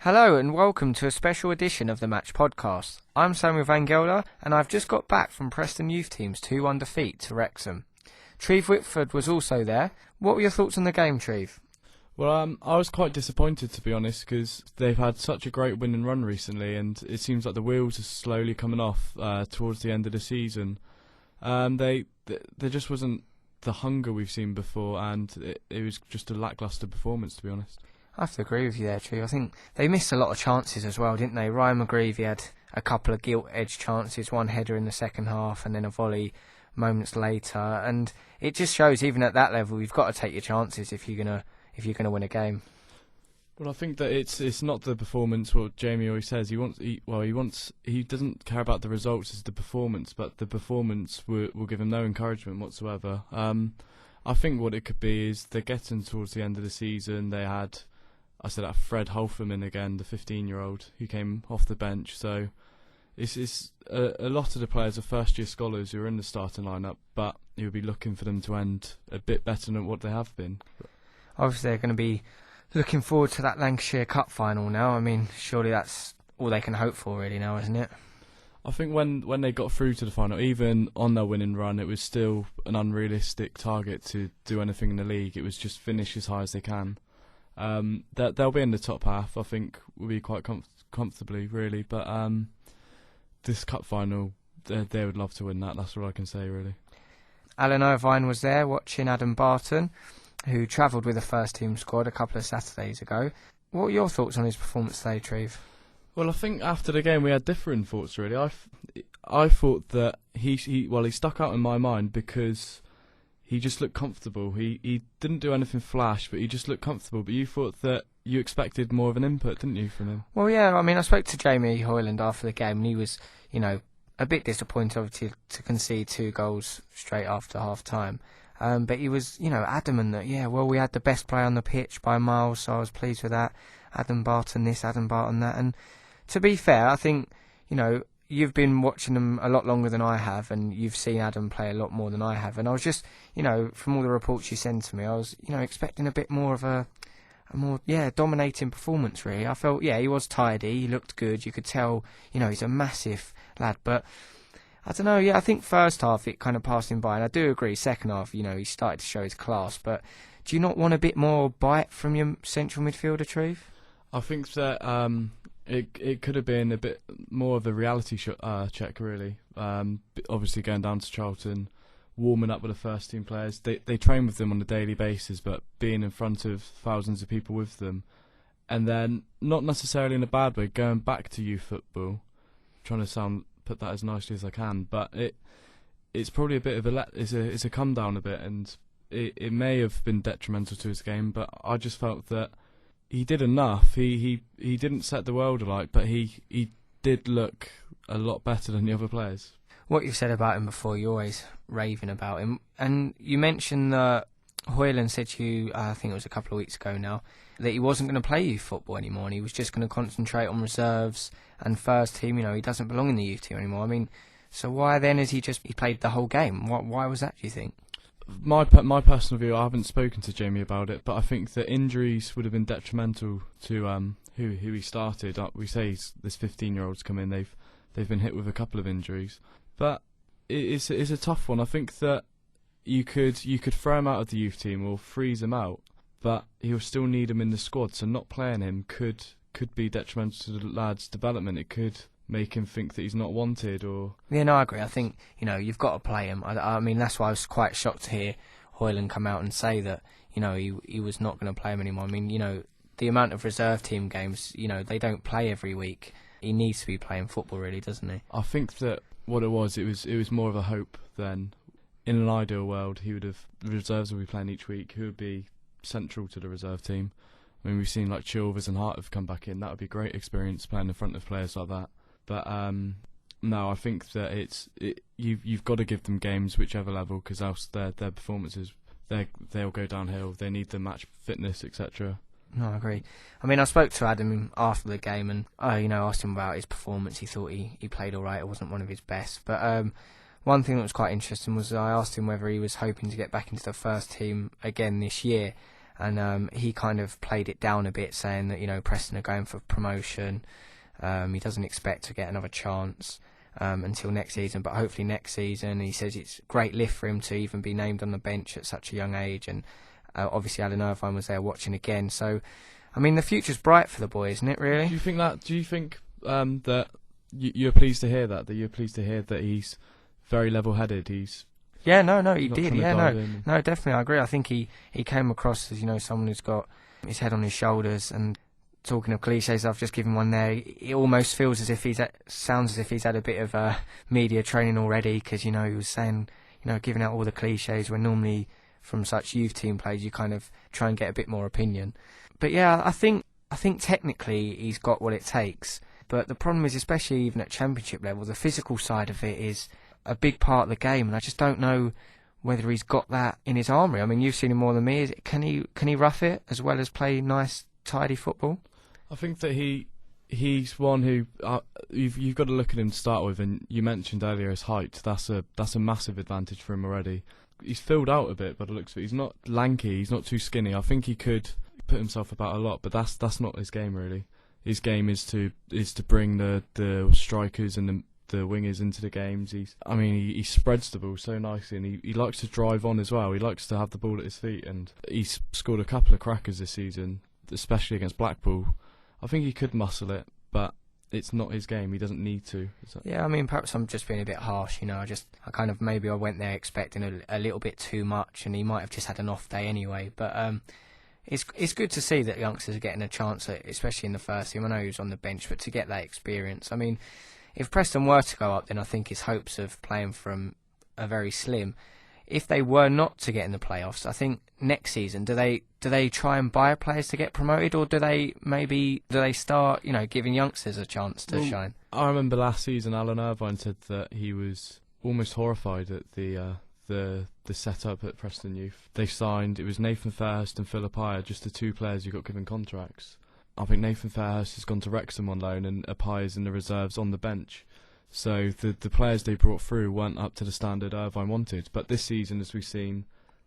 Hello and welcome to a special edition of the Match Podcast. I'm Samuel Van Gelder and I've just got back from Preston Youth Team's 2-1 defeat to Wrexham. Treve Whitford was also there. What were your thoughts on the game, Treve? Well, I was quite disappointed, to be honest, because they've had such a great winning run recently, and it seems like the wheels are slowly coming off towards the end of the season. There just wasn't the hunger we've seen before, and it was just a lacklustre performance, to be honest. I have to agree with you there, Treve. I think they missed a lot of chances as well, didn't they? Ryan McGreevy had a couple of gilt-edged chances, one header in the second half and then a volley moments later, and it just shows even at that level you've got to take your chances if you're gonna win a game. Well, I think that it's not the performance. What Jamie always says, he doesn't care about the results, it's the performance, but the performance will give him no encouragement whatsoever. I think what it could be is they're getting towards the end of the season. They had, Fred Holtham in again, the 15-year-old who came off the bench. So it's a lot of the players are first-year scholars who are in the starting lineup, but you'll be looking for them to end a bit better than what they have been. Obviously, they're going to be looking forward to that Lancashire Cup final now. I mean, surely that's all they can hope for really now, isn't it? I think when they got through to the final, even on their winning run, it was still an unrealistic target to do anything in the league. It was just finish as high as they can. They'll be in the top half, I think, will be quite comfortably, really. But this cup final, they would love to win that. That's all I can say, really. Alan Irvine was there watching Adam Barton, who travelled with the first team squad a couple of Saturdays ago. What were your thoughts on his performance today, Treve? Well, I think after the game we had different thoughts, really. I thought that he stuck out in my mind because he just looked comfortable. He didn't do anything flash, but he just looked comfortable. But you thought that you expected more of an input, didn't you, from him? Well, yeah, I mean, I spoke to Jamie Hoyland after the game, and he was, a bit disappointed, obviously, to concede 2 goals straight after half-time. But he was, adamant that, we had the best player on the pitch by miles, so I was pleased with that. Adam Barton this, Adam Barton that. And to be fair, I think, you've been watching them a lot longer than I have, and you've seen Adam play a lot more than I have. And I was just, from all the reports you sent to me, I was, expecting a bit more of a more, dominating performance, really. I felt, he was tidy, he looked good, you could tell, he's a massive lad. But I don't know, I think first half it kind of passed him by, and I do agree, second half, he started to show his class. But do you not want a bit more bite from your central midfielder, Treve? I think that it could have been a bit more of a reality check, really. Obviously going down to Charlton, warming up with the first team players. They train with them on a daily basis, but being in front of thousands of people with them, and then not necessarily in a bad way, going back to youth football, trying to put that as nicely as I can, but it's probably a bit of it's a come down a bit, and it may have been detrimental to his game, but I just felt that he did enough. He didn't set the world alight, but he did look a lot better than the other players. What you've said about him before, you're always raving about him, and you mentioned that Hoyland said to you, I think it was a couple of weeks ago now, that he wasn't going to play youth football anymore, and he was just going to concentrate on reserves and first team. He doesn't belong in the youth team anymore. I mean, so why then has he played the whole game? Why was that, do you think? My personal view, I haven't spoken to Jamie about it, but I think that injuries would have been detrimental to who he started. We say this 15-year-old's come in, they've been hit with a couple of injuries, but it's a tough one. I think that you could throw him out of the youth team or freeze him out, but you'll still need him in the squad. So not playing him could be detrimental to the lad's development. It could make him think that he's not wanted, or... Yeah, no, I agree. I think, you've got to play him. I mean, that's why I was quite shocked to hear Hoyland come out and say that, he was not going to play him anymore. I mean, the amount of reserve team games, they don't play every week. He needs to be playing football, really, doesn't he? I think that what it was more of a hope than... In an ideal world, the reserves will be playing each week, who would be central to the reserve team. I mean, we've seen like Chilvers and Hart have come back in. That would be a great experience playing in front of players like that. But no, I think that you've got to give them games whichever level, because else their performances they'll go downhill. They need the match fitness, etc. No, I agree. I mean, I spoke to Adam after the game and asked him about his performance. He thought he played all right. It wasn't one of his best, but one thing that was quite interesting was I asked him whether he was hoping to get back into the first team again this year, and he kind of played it down a bit, saying that, you know, Preston are going for promotion. He doesn't expect to get another chance until next season, but hopefully next season. He says it's a great lift for him to even be named on the bench at such a young age, and obviously Alan Irvine was there watching again. So, I mean, the future's bright for the boy, isn't it, really? Do you think that you're pleased to hear that you're pleased to hear that he's very level-headed? He did. No, definitely, I agree. I think he came across as, you know, someone who's got his head on his shoulders. And talking of cliches, I've just given one there. It almost feels as if sounds as if he's had a bit of media training already, because, you know, he was saying, you know, giving out all the cliches when normally from such youth team players you kind of try and get a bit more opinion. But yeah, I think technically he's got what it takes. But the problem is, especially even at championship level, the physical side of it is a big part of the game, and I just don't know whether he's got that in his armoury. I mean, you've seen him more than me. Can he rough it as well as play nice, tidy football? I think that he's one who you've got to look at him to start with, and you mentioned earlier his height. That's a massive advantage for him already. He's filled out a bit, but it looks he's not lanky. He's not too skinny. I think he could put himself about a lot, but that's not his game really. His game is to bring the strikers and the wingers into the games. He spreads the ball so nicely, and he likes to drive on as well. He likes to have the ball at his feet, and he's scored a couple of crackers this season, especially against Blackpool. I think he could muscle it, but it's not his game. He doesn't need to. Yeah, I mean, perhaps I'm just being a bit harsh, you know. I went there expecting a little bit too much, and he might have just had an off day anyway. But it's good to see that youngsters are getting a chance, especially in the first team. I know he was on the bench, but to get that experience. I mean, if Preston were to go up, then I think his hopes of playing from are very slim. If they were not to get in the playoffs, I think next season, do they try and buy players to get promoted, or do they start, you know, giving youngsters a chance to shine? I remember last season Alan Irvine said that he was almost horrified at the setup at Preston Youth. They signed, it was Nathan Fairhurst and Philip Ayer, just the two players who got given contracts. I think Nathan Fairhurst has gone to Wrexham on loan, and Apaya's in the reserves on the bench. So the players they brought through weren't up to the standard Irvine wanted. But this season, as we've seen,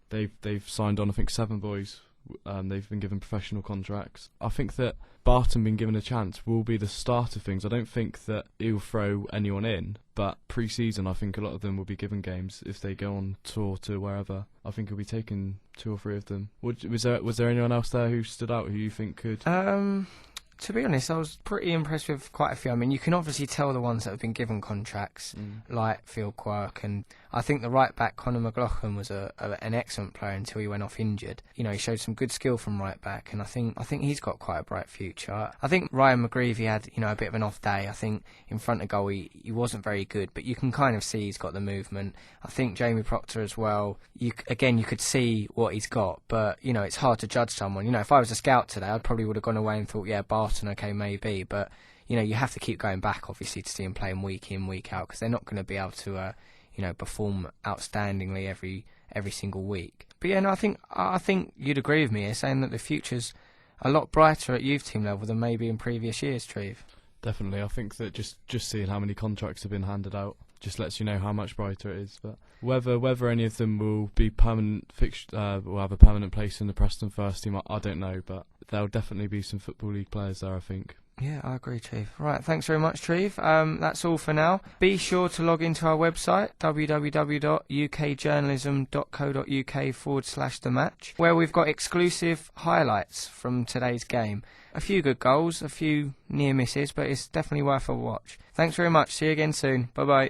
they've signed on, I think, 7 boys. They've been given professional contracts. I think that Barton being given a chance will be the start of things. I don't think that he'll throw anyone in, but pre-season I think a lot of them will be given games if they go on tour to wherever. I think he'll be taking 2 or 3 of them. Was there anyone else there who stood out who you think could? To be honest, I was pretty impressed with quite a few. I mean, you can obviously tell the ones that have been given contracts, like Phil Quirk, and I think the right back Conor McLaughlin was an excellent player until he went off injured. You know, he showed some good skill from right back, and I think he's got quite a bright future. I think Ryan McGreevy had, you know, a bit of an off day. I think in front of goal he wasn't very good, but you can kind of see he's got the movement. I think Jamie Proctor as well. You could see what he's got, but you know, it's hard to judge someone. You know, if I was a scout today, I probably would have gone away and thought, yeah, Barton, okay, maybe, but you know, you have to keep going back obviously to see him playing week in, week out, because they're not going to be able to perform outstandingly every single week. But yeah, no, I think you'd agree with me here, saying that the future's a lot brighter at youth team level than maybe in previous years, Treve. Definitely. I think that just seeing how many contracts have been handed out just lets you know how much brighter it is. But whether any of them will be permanent will have a permanent place in the Preston first team, I don't know, but there'll definitely be some Football League players there, I think. Yeah, I agree, Treve. Right, thanks very much, Treve. That's all for now. Be sure to log into our website, www.ukjournalism.co.uk/the match, where we've got exclusive highlights from today's game. A few good goals, a few near misses, but it's definitely worth a watch. Thanks very much. See you again soon. Bye-bye.